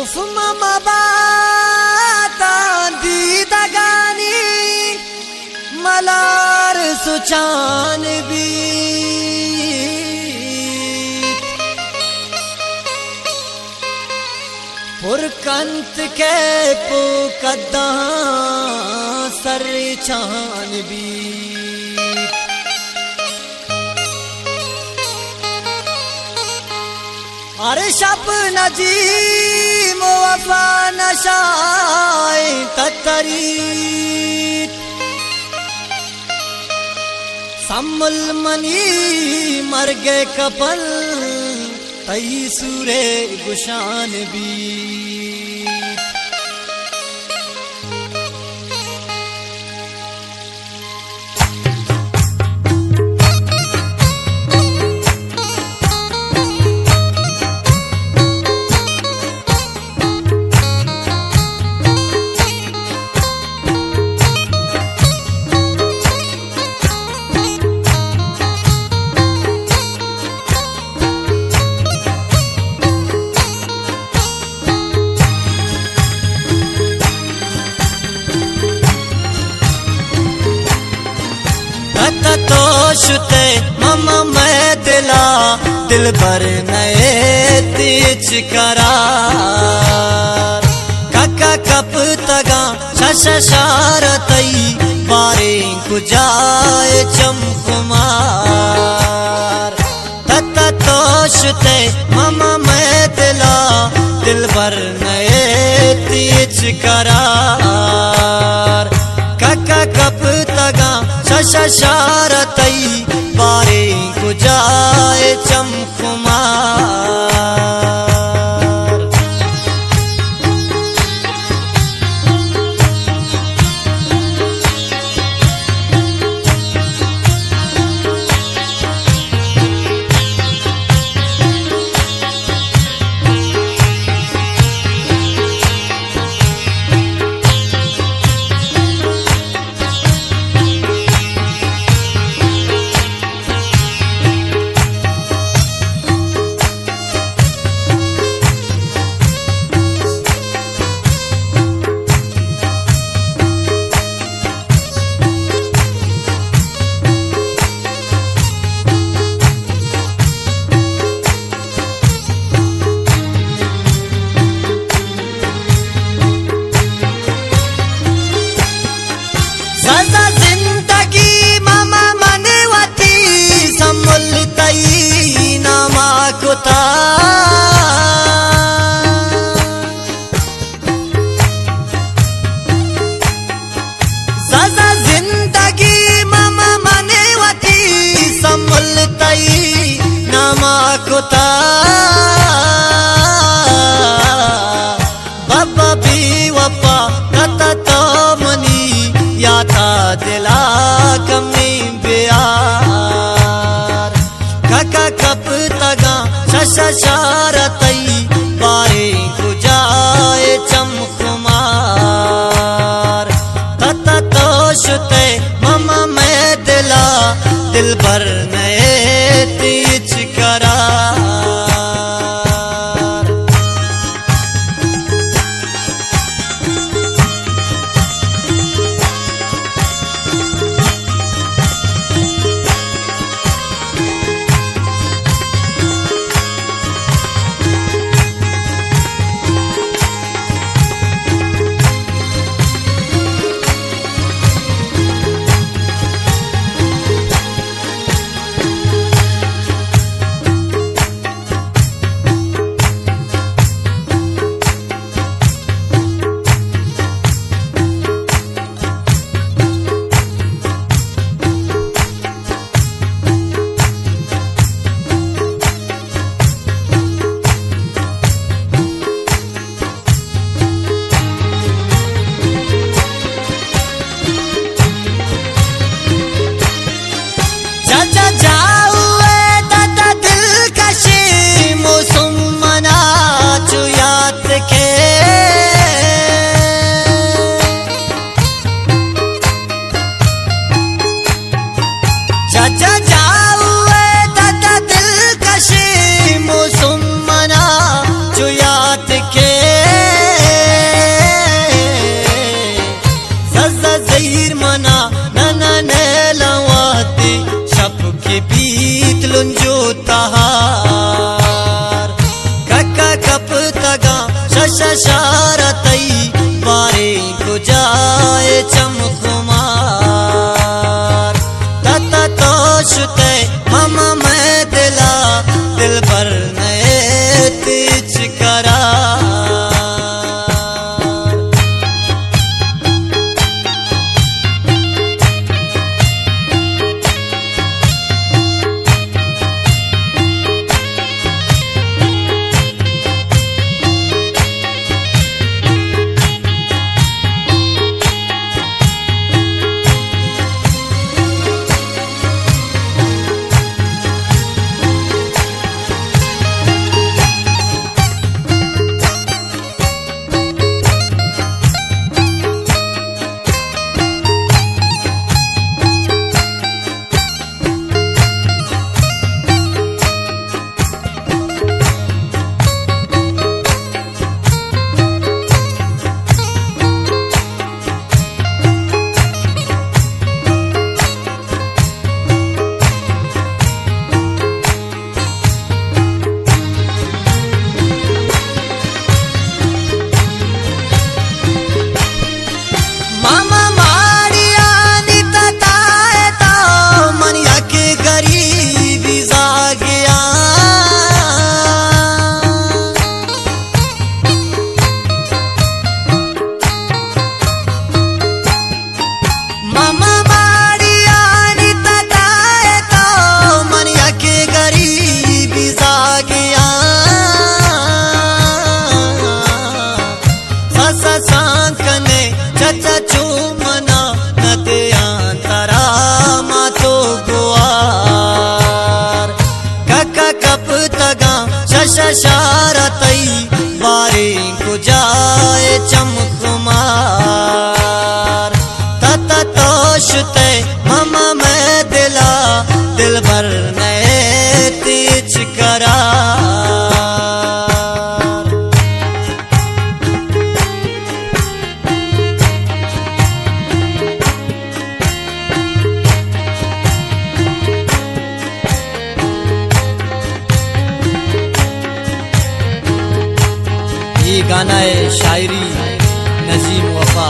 Ufuma bata di dagani malar suchan bi पुरकंत के पुकदा sir छान भी अरे शब नजीम वफा नशाए ततरी सम्मुल मनी मर गए कपल तई सूरे गुशान भी तोशते ममा मैं दिला दिल भर नए तीच करार काका कप तगा शशारतई बारे कुजाए चमकुमार तता तोशते ममा मैं दिला दिल भर नए तीच करार काका कप तगा शशारतई बारे कुजाए चमकुमार बाबा भी वफा कता तो मनी या था दिला कमी बियार काका कप तगा शशारतई बारे कुजाए चमकुमार तता तोशते ममा मैं दिला दिल भर नए तीच करार के भर नए तीच करार। ये गाना है शायरी नजीम वफा।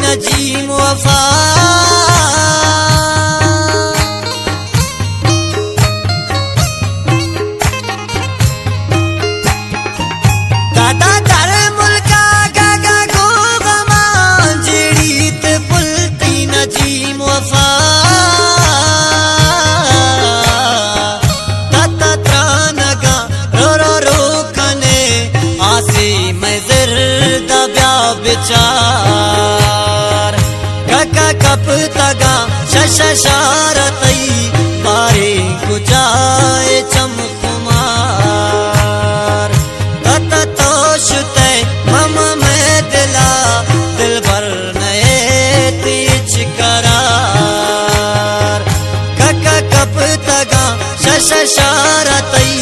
नजीम वफा दादा दर मुल्का गागा गो गमा जेड़ी ते पुलती नजीम वफा ताता त्रानगा रो रो रो कने आसी मैं ज़िरदा ब्या बिचार कप तगा शशारतई बारे गुजाए चमकुमार तत तोशते मम में दिला दिल भर नए तीच करार कप तगा शशारतई